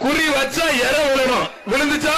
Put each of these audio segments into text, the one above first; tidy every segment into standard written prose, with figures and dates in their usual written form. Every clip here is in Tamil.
குறி வச்சா எற விழணும். விழுந்துச்சா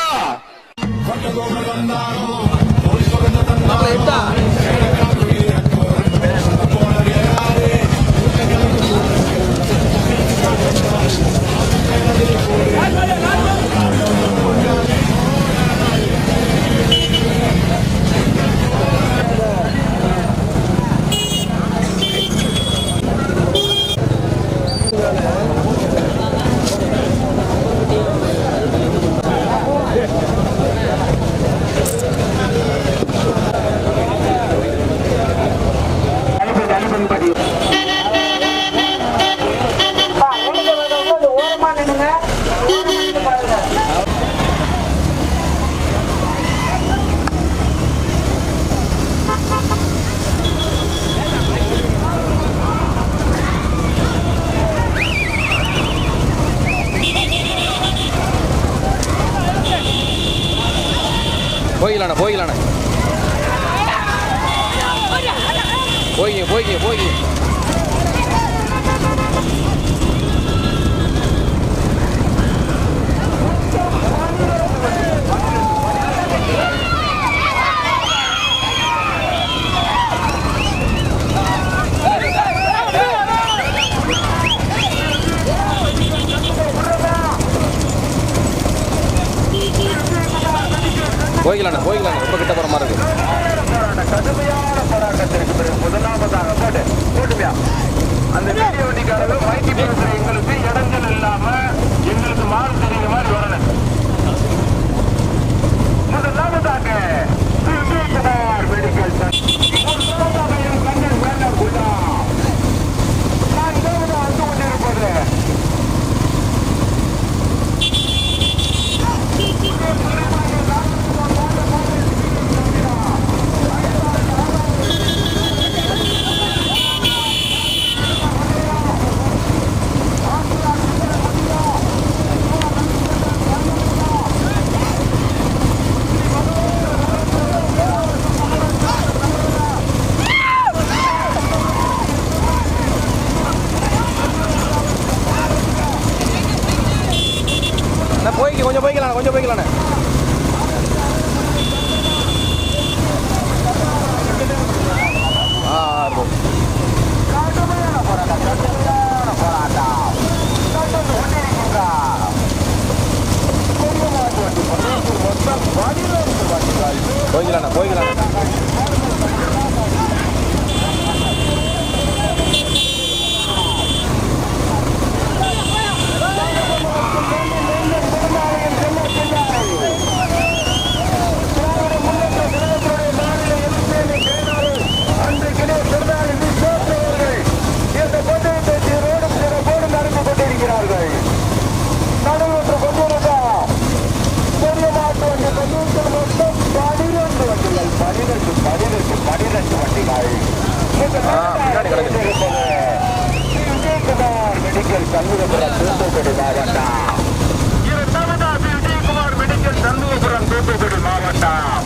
போய்கலாண்ணா போய்கலாண்ணா போய்ங்க போய்ங்க போய்ங்க போய்கலாண்ணா போய்கலாண்ணா ரொம்ப கிட்ட போகிற மாதிரி இருக்கு. கடுமையான போராட்டத்திற்கு பிறகு முதலாவதாக போட்டுவியா அந்த வீடியோ வண்டிக்காரர்கள் மைக்கி பேசுற எங்களுக்கு இடங்கள் இல்லாம எங்களுக்கு மாறு தெரியுற மாதிரி வரணும். முதலாவதாக விஜயகுமார் மெடிக்கல் கண்ணன் வேண்டாம் குண்டா நான் வந்து கொண்டிருப்பது கொஞ்சம் போய்க்கலாம் கொஞ்சம் போய்க்கலாண்ணே. போய்க்கலாண்ணா போய்க்கலாண்ணா மெடிக்கல் சண்முகபுரம் தூத்துக்குடி மாவட்டம். இரண்டாவதாக விஜயகுமார் மெடிக்கல் சண்முகபுரம் தூத்துக்குடி மாவட்டம்.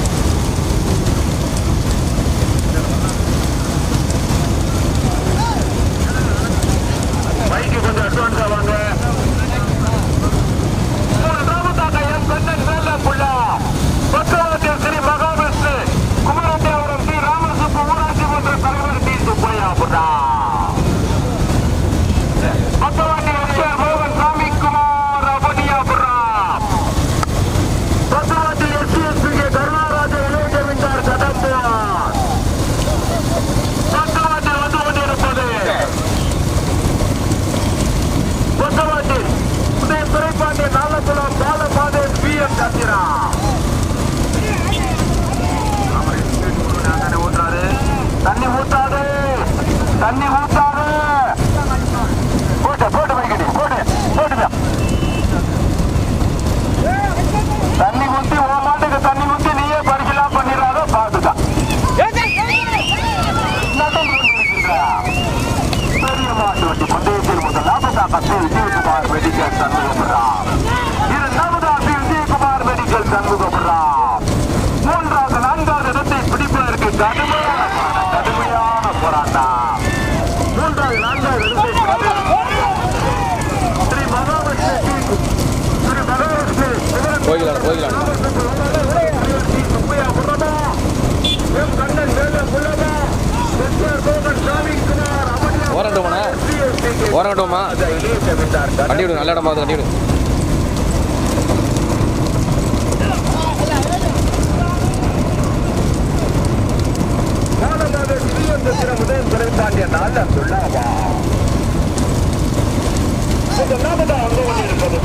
பைக்கு கொஞ்சம் அட்வான்ஸா வாங்க. மூன்றாவதாக எம் கண்ணன் வேலப்புள்ளா பத்தாவது ஸ்ரீ மகாவிஷ்ணு குமரதேவரம் ஸ்ரீ ராமசுப்பு ஊராட்சி மன்ற தலைவர் டி சுப்பையா புட்டா. பத்தவாண்டி எஸ்ஆர் மோகன் சாமி குமார் அபனியாபுரா. பத்தவாண்டி எஸ்எஸ்பி கருணாராஜ இளைய ஜமீன்தார் கடம்பூர். பத்தவாண்டி வந்து கொண்டிருப்பது பத்தவாண்டி உதய துறைப்பாண்டிய நாலக்குளம் பாலபாதை PM சந்திரா. ஊற்றாரு தண்ணி ஊத்தாது தண்ணி ஊத்தாது. போட்டு வைக்கடி போட்டு தண்ணி ஊத்தி ஒரு மாட்டுக்கு தண்ணி ஊத்தி நீயே பரிசீலனை பண்ணிடாத பாத்துக்கா. பெரிய மாட்டு வண்டி பந்தயத்தில் முதலாவதாக விஜயகுமார் மெடிக்கல் சண்முகபுரம். இரண்டாவதாக விஜயகுமார் மெடிக்கல் சண்முகபுரம். மூன்றாவது நான்காவது இடத்தை பிடிப்பதற்கு கடுமையான போராட்டம். மூன்றாவது நான்காவது இடத்தை ஸ்ரீ மகாவிஷ்ணு போய்க்கலாம் போய்க்கலாம். ஓரங்கட்டுமாண்ணா ஓரங்கட்டுமா கட்டி விடு, நல்ல இடமா கட்டி விடு.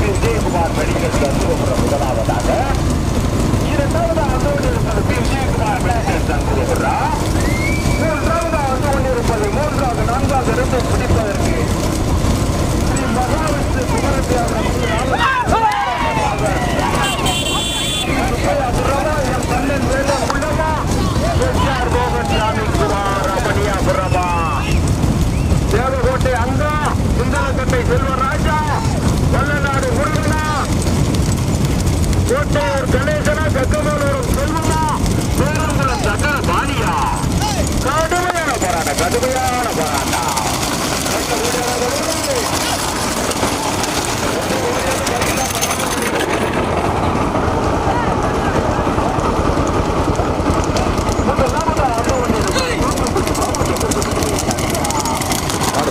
விஜயகுமார் மெடிக்கல் தந்துவபுரம் முதலாவதாக, இரண்டாவதாக வந்து கொண்டிருப்பது விஜயகுமார் மெடிக்கல் தந்துவபுரா, மூன்றாவதாக வந்து கொண்டிருப்பது மூன்றாவது நான்காவது இடத்தை பிடிப்பதற்கு ஸ்ரீ மகாவிஷ்ணு குமரத்தியாளர் கண்ணன் வேலம் உள்ளமா ராமேஸ்வரம் ரமணியாபுரமா தேவகோட்டை அங்கா சுந்தரக்கட்டை செல்வராஜா வல்லநாடு முருகனா கோட்டையூர் கணேசனா கக்கமலூர் செல்வமா பேரங்குளம் சக்கர பாணியா கடுமையான போராட்டம் கடுமையான போராட்டம்.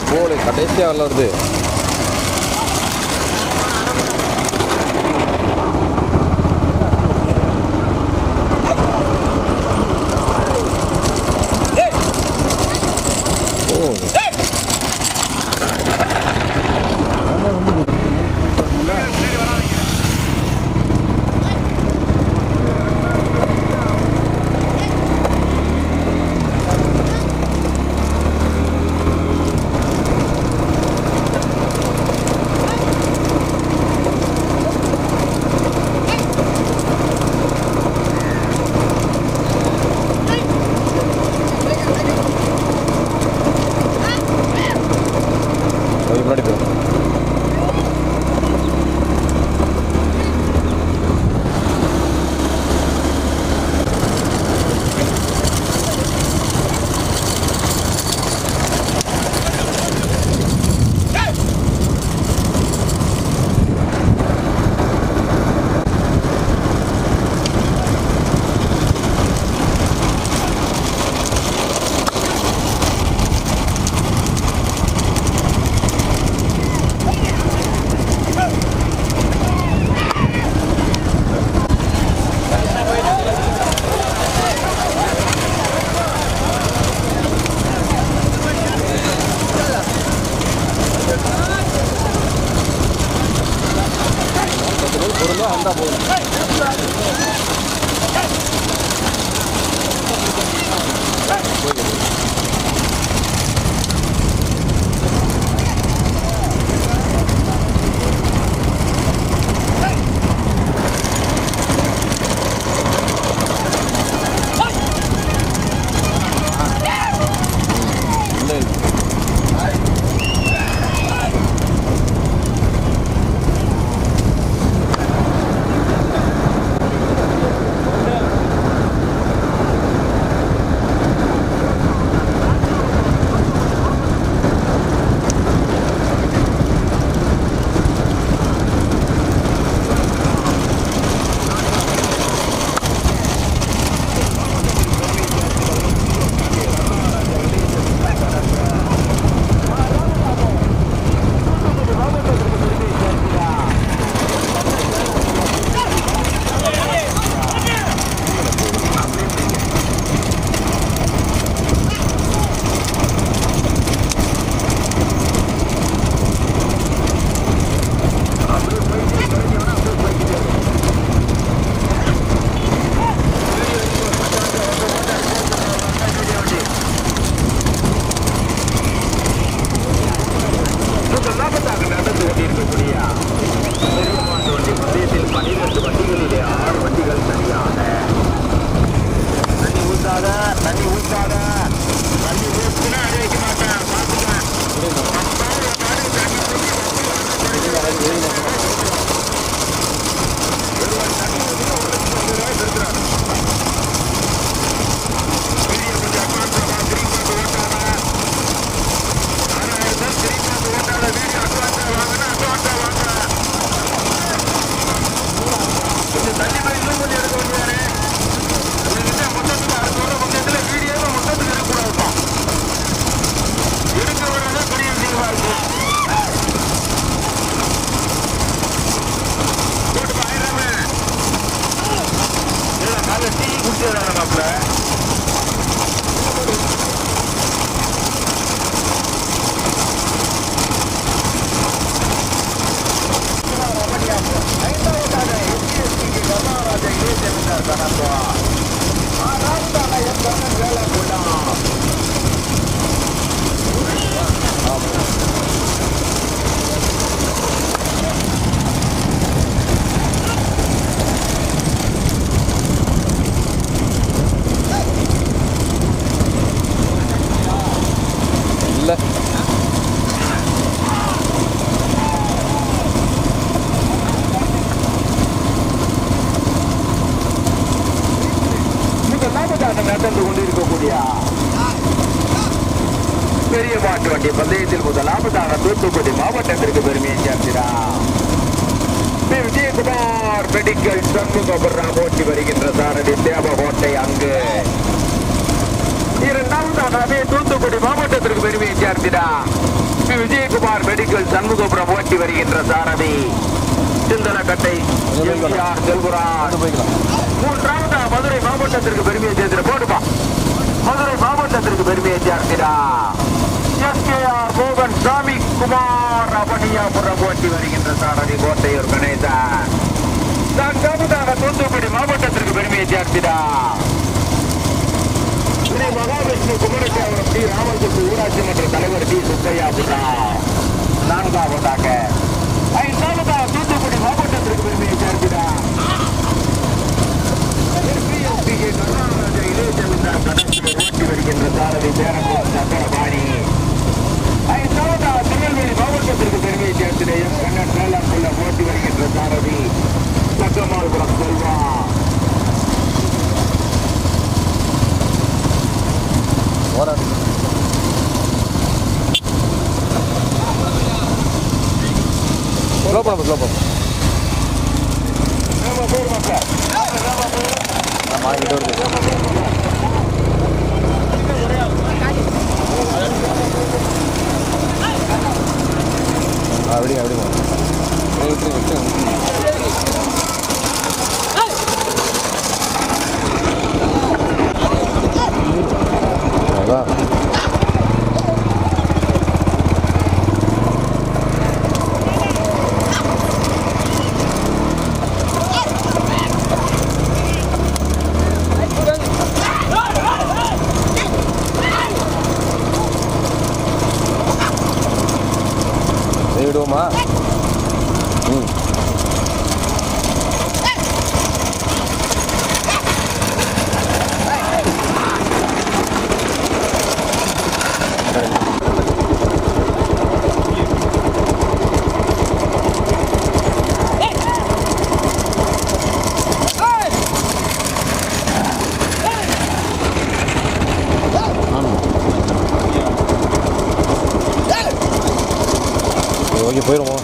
போல கடைசியாக விளாடுது. பெரிய மாட்டு வண்டி பந்தயத்தில் முதலாவதாக தூத்துக்குடி மாவட்டத்திற்கு பெருமையை சேர்க்கிறார். விஜயகுமார் மெடிக்கல் சண்முகபுரம் ஓட்டி வருகின்ற சாரதி தேவகோட்டை அங்கு. இரண்டாவதாக தூத்துக்குடி மாவட்டத்திற்கு பெருமையை சேர்க்கிறார். விஜயகுமார் மெடிக்கல் சண்முகபுரம் ஓட்டி வருகின்ற சாரதி சிந்தனக்கட்டை செல்குரான். மூன்றாவது மதுரை மாவட்டத்திற்கு பெருமையை சேர்த்து போடுப்பா. மதுரை மாவட்டத்திற்கு பெருமையை சேர்க்கிறார். எஸ்கேஆர் மோகன் சாமி குமார் அவனியாபுரம் ஓட்டி வருகின்ற சாரதி கோட்டையூர் கணேசன். நான்காவதாக தூத்துக்குடி மாவட்டத்திற்கு பெருமையை சேர்க்கிறார். ஸ்ரீ மகாவிஷ்ணு குமரேஸ்வரம் டி ராமசுப்பு ஊராட்சி மன்ற தலைவர் டி சுப்பையாபுரம். நான்காவதாக ஐந்தாவதாக தூத்துக்குடி மாவட்டத்திற்கு பெருமையை சேர்க்கிறார். ஓட்டி வருகின்ற சாரதி பேரம்பூர் சக்கரபாணி. ஐந்தாவதாக திருநெல்வேலி மாவட்டத்திற்கு பெருமையை சேர்த்து கண்ணன் மேலாக்குள்ள ஓட்டி வருகின்ற சாரதி சக்கமால்புரம் செல்வா. அப்படி அதான் விடுவோமா? ஓகே போயிடுவோம்.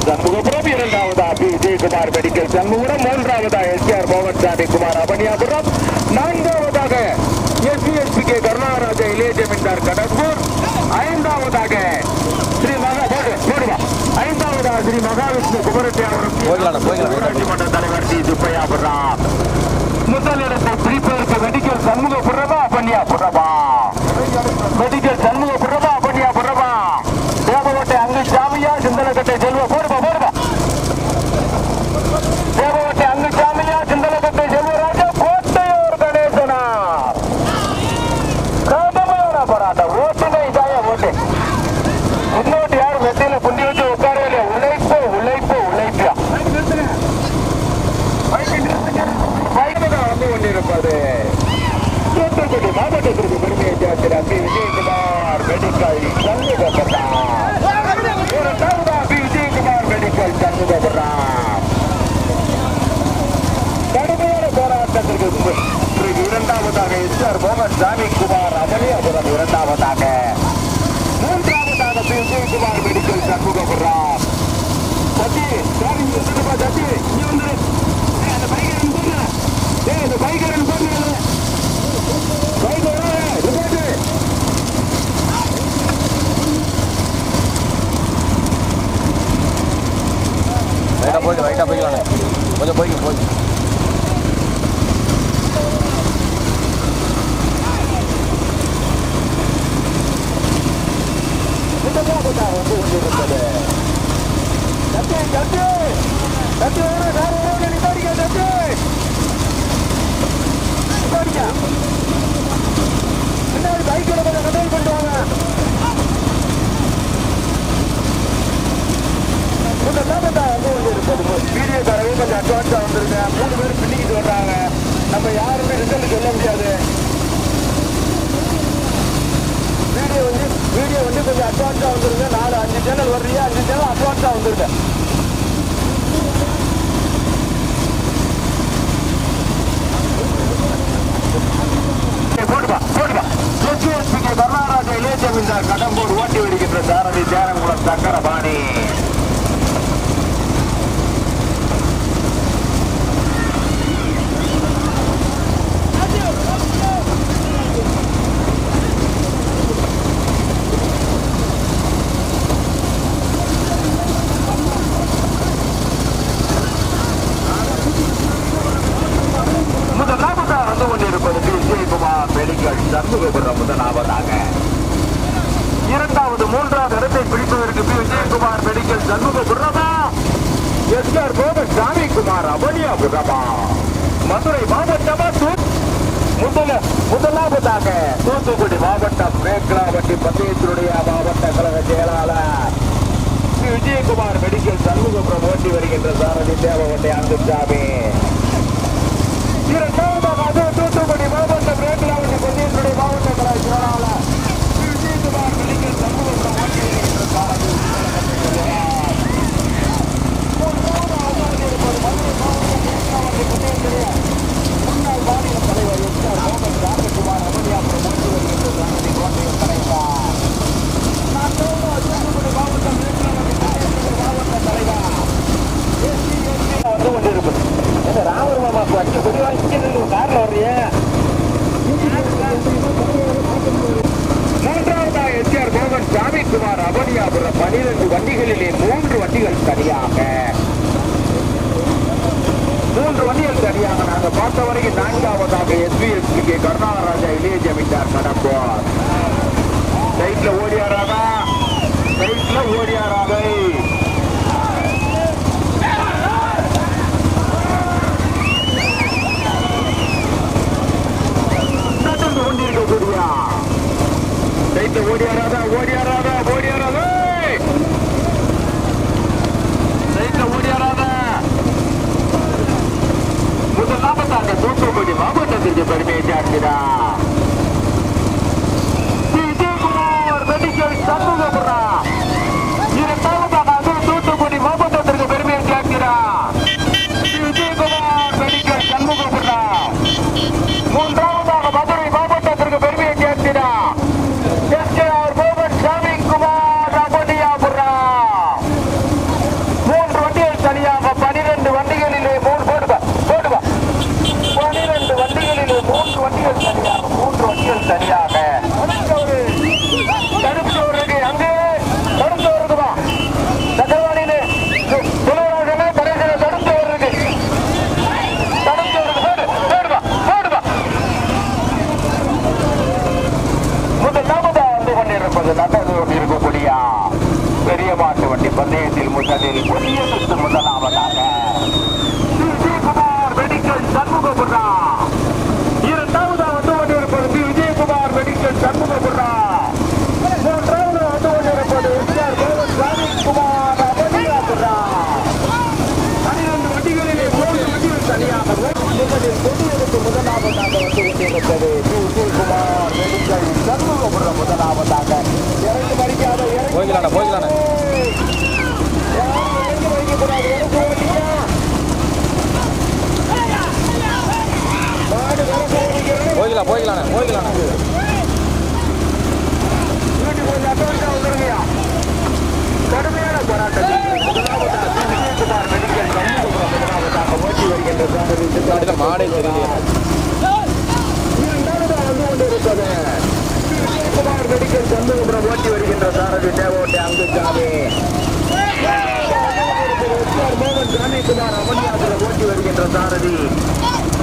மெடிக்கல் சண்முகபுரம், இரண்டாவதா பி விஜயகுமார் மெடிக்கல் சண்முகபுரம், மூன்றாவதா எஸ்ஆர் மோகன்சாமி குமார் அவனியாபுரம், நான்காவதாக எஸ்பிஎஸ்பிகே கருணாராஜா இளைய ஜமீன்தார் கடம்பூர், ஐந்தாவதாக ஸ்ரீ மகாவிஷ்ணு குமரட்டியாபுரம் ஊராட்சி மன்ற தலைவர் டி சுப்பையாபுரம். முதலிடத்தை பிரிப்பதற்கு மெடிக்கல் சண்முகபுரமா அவனியாபுரமா, மெடிக்கல் சண்முகபுரமா அவனியாபுரமா, தேவகோட்டை அங்கு சாமியா சிந்தலக்கட்டை செல்வ போடுவா தேவகோட்டை அங்கு சாமியா சிந்தலக்கட்டை செல்வராஜா கோட்டையூர் கணேசனா கடுமையான போராட்டம். ஓட்டுங்க இதாய ஓட்டு. முன்னோட்டு யாரும் வெத்தையில புண்டி வச்சு உட்காரவே இல்லையா? உழைப்பு உழைப்பு உழைப்பியா வந்து கொண்டிருப்பது தூத்துக்குடி மாவட்டத்திற்கு பெருமையை சேர்க்கிற பி விஜயகுமார் மெடிக்கல் சண்முகபுரம், இரண்டாவதா பி விஜயகுமார் மெடிக்கல் சண்முகபுரம். கடுமையான போராட்டத்திற்கு இரண்டாவதாக எஸ்ஆர் மோகன்சாமி குமார் அவனியாபுரம், இரண்டாவதாக மூன்றாவதாக பி விஜயகுமார் மெடிக்கல் சண்முகபுரம். சத்தி சத்தி இங்க வந்து அந்த பைக்கரன் போங்க, இந்த பைக்கரன் போங்க, ரைட்டா போய்க்கலாம், கொஞ்சம் போய் வீடியோக்காரவே கொஞ்சம் அட்வான்ஸா வந்துருங்க. 3 பேர் பின்னிக்கிட்டு வர்றாங்க. நம்ம யாருமே ரிசல்ட் சொல்ல முடியாது. வீடியோ வந்து கொஞ்சம் அட்வான்ஸா வந்துருங்க. 4-5 சேனல் வர்றீங்க, 5 சேனல் அட்வான்ஸா வந்துருங்க. கருணாராஜா இளைய ஜமீன்தார் கடம்பூர் ஓட்டி வருகின்ற சாரதி சேரங்குளம் சக்கரபாணி. முதலாவதாக வந்து கொண்டிருப்பது விஜயகுமார் மெடிக்கல் சண்முகபுரம் முதலாவதாக. இரண்டாவது மூன்றாவது இடத்தை பிடிப்பதற்கு விஜயகுமார் மெடிக்கல் சண்முகபுரமா, எஸ்ஆர் மோகன்சாமி குமார் அவனியாபுரமா, மதுரை மாவட்டமா முதலாவதாக தூத்துக்குடி மாவட்டம் மேற்கலாவட்டி பந்தயத்தினுடைய மாவட்ட கழக செயலாளர் விஜயகுமார் மெடிக்கல் சண்முகபுரம் ஓட்டி வருகின்ற சாரதி தேவகோட்டை அங்குசாமி. இரண்டாவதாக தூத்துக்குடி மாவட்டம் மேற்கலாவட்டி பந்தயத்தினுடைய மாவட்ட கழக செயலாளர் விஜயகுமார் மெடிக்கல் சண்முகபுரம் ஓட்டி வருகின்ற சாரதி முன்னாள் மாநில தலைவர் எஸ்ஆர் மோகன்சாமி குமார் அவனியாபுரம் ஓட்டி வருகின்ற சாரதி கோட்டையூர் தலைவர். தூத்துக்குடி மாவட்டம் மாவட்ட தலைவர் வந்து கொண்டிருப்பது ராமர் மாமாக்கு வச்சு கொடி வாங்கிட்டு காரில் வர்றீங்க. மூன்றாவதாக எஸ்ஆர் மோகன்சாமி குமார் அவனியாபுரம் 12 வண்டிகளிலே 3 வண்டிகள் சரியாக, 3 வண்டிகள் சரியாக நாங்கள் பார்த்த வரைக்கும். நான்காவதாக எஸ்பிஎஸ்பிகே கருணாராஜா இளைய ஜமீன்தார் கடம்பூர். சைட்ல ஓடியாராதா, சைட்ல ஓடியாராதை. நடந்து கொண்டிருக்கக்கூடிய சைட்ல ஓடியாராதா, ஓடியாராதா, ஓடியாராதா, சைட்ல ஓடியாராதா. முதலாவதாக தூத்துக்குடி மாவட்டத்திற்கு பெருமையை சேர்க்கிறார் விஜயகுமார் மெடிக்கல் சண்முகபுரம். இரண்டாவதாக தூத்துக்குடி மாவட்டத்திற்கு பெருமையை சேர்க்கிறார் விஜயகுமார் மெடிக்கல் சண்முகபுரம். மூன்றாவதாக மதுரை மாவட்டத்திற்கு பெருமையை சேர்க்கிறார் எஸ்கேஆர் போய்க்கலாண்ணா போய்க்கலாண்ணா போய்க்கலாண்ணா போய்க்கலாண்ணா கடுமையான போராட்டம் மாடே தெரியல குமார் மெடிக்கல் சண்முகபுரம் ஓட்டி வருகின்ற சாரதி தேவோட்டை அங்குசாமி மோகன் சாமிக்குமார் அமனியாபுரம் ஓட்டி வருகின்ற சாரதி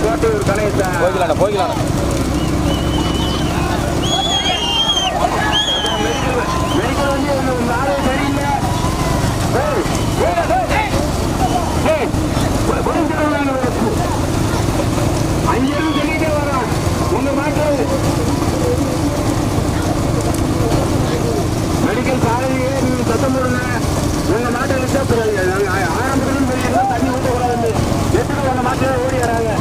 கோட்டையூர் கணேசன் போய்க்கலாண்ணா போய்க்கலாண்ணா அங்கிருந்து சொல்லிட்டே வரோம் உங்க மாட்டு மெடிக்கல் சாலையே நீங்க சத்தம் போடுங்க உங்க மாட்டை வச்சா ஆரம்பத்திலும் தெரியுது தண்ணி ஊற்றக்கூடாது எப்படி உங்க மாட்டை ஓடி வராங்க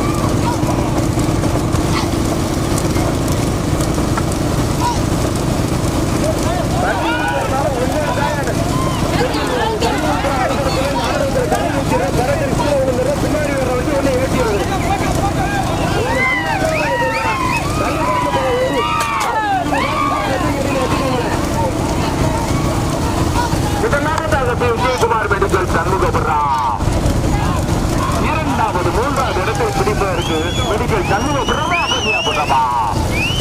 பின்னாடி வர வண்டி ஒண்ணு ஏற்றி வருது விஜயகுமார் மெடிக்கல் சண்முகபுரம் இரண்டாவது மூன்றாவது இடத்தை பிடிப்பதற்கு medical சண்முகபுரமா பொன்னியாபுரமா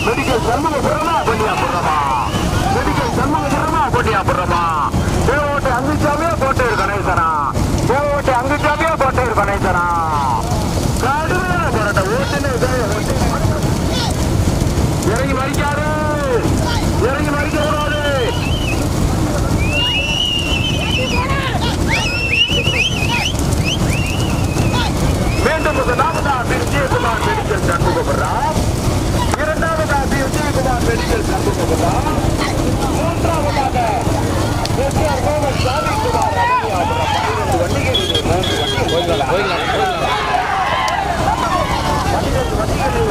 medical சண்முகபுரமா பொன்னியாபுரமா medical சண்முகபுரமா பொன்னியாபுரமா Devottai அங்குச்சாமியா Kottaiyur கணேசனா Devottai அங்குச்சாமியா Kottaiyur கணேசனா கடுமையான போராட்டம் ஓட்டுன்னு இறங்கி மறிக்காது இறங்கி மறிக்க கூடாது மீண்டும் முதலாவதாக விஜயகுமார் மெடிக்கல் சண்முகபுரம் இரண்டாவதாக விஜயகுமார் மெடிக்கல் சண்முகபுரம் மூன்றாவதாக மோகன் சாமிக்குமார் வண்டிகளில்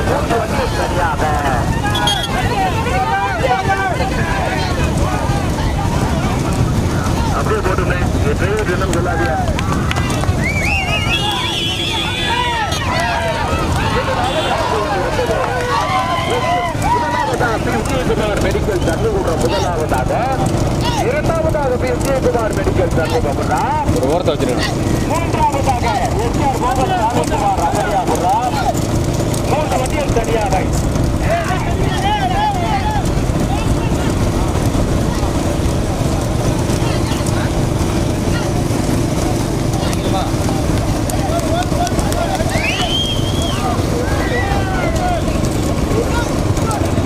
3 வண்டிகள் சரியாக அப்படியே போட்டுருந்தேன் டிரைவர் என்ன சொல்லாதியா விஜயகுமார் மெடிக்கல் சண்முகபுரம் முதலாவதாக இரண்டாவதாக விஜயகுமார் மெடிக்கல் சண்முகபுரம் ஒரு ஓரத்தை வச்சிருக்கேன் மூன்றாவதாக எஸ்ஆர் மோகன் சாமிக்குமார் அமரியாபுரம் 3 வண்டிகள் தனியாக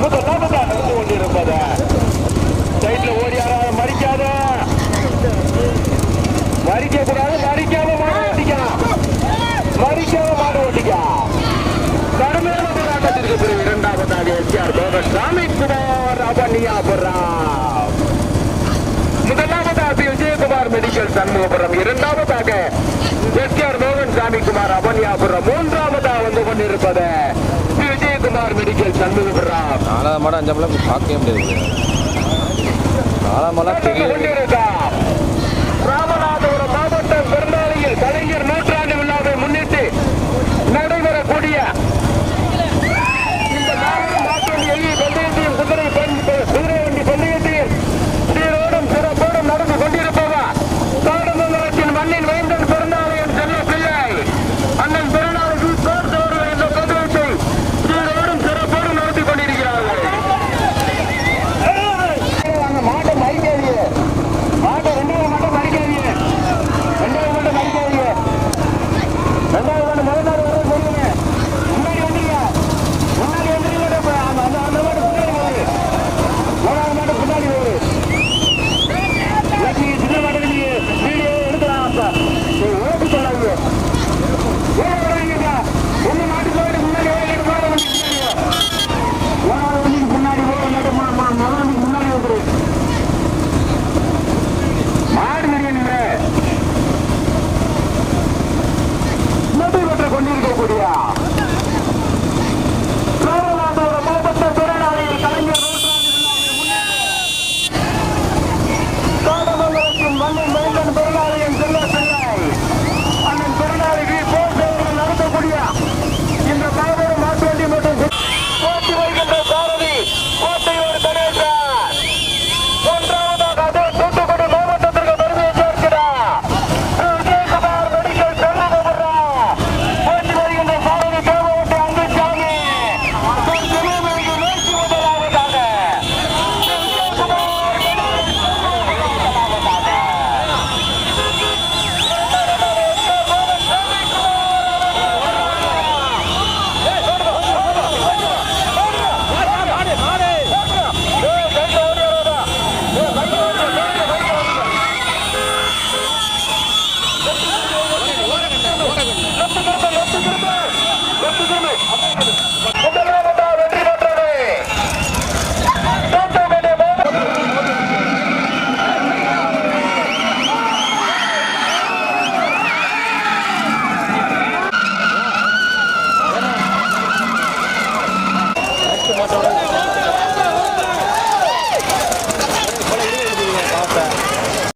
முதலாவதாக நடந்து கொண்டிருப்பது சைட்ல ஓடியார மறிக்காத மறிக்க கூடாது மறிக்காம மாடு ஓட்டிக்கலாம் மறிக்காம மாடு ஓட்டிக்கலாம் கடுமையான போராட்டத்திற்கு பிறகு இரண்டாவதாக எஸ்ஆர் மோகன் சாமிக்குமார் அமனியாபுரம் முதலாவதாக விஜயகுமார் மெடிக்கல் சண்முகபுரம் இரண்டாவதாக எஸ்ஆர் மோகன் சாமிக்குமார் அமனியாபுரம் மூன்றாவதாக வந்து கொண்டிருப்பது விஜயகுமார் மெடிக்கல் சண்முகபுரம் 4ஆம் மாடு 5ஆம் மாடு பார்க்கவே முடியாது 4ஆம் மாடு தெரியல கொண்டிருக்கா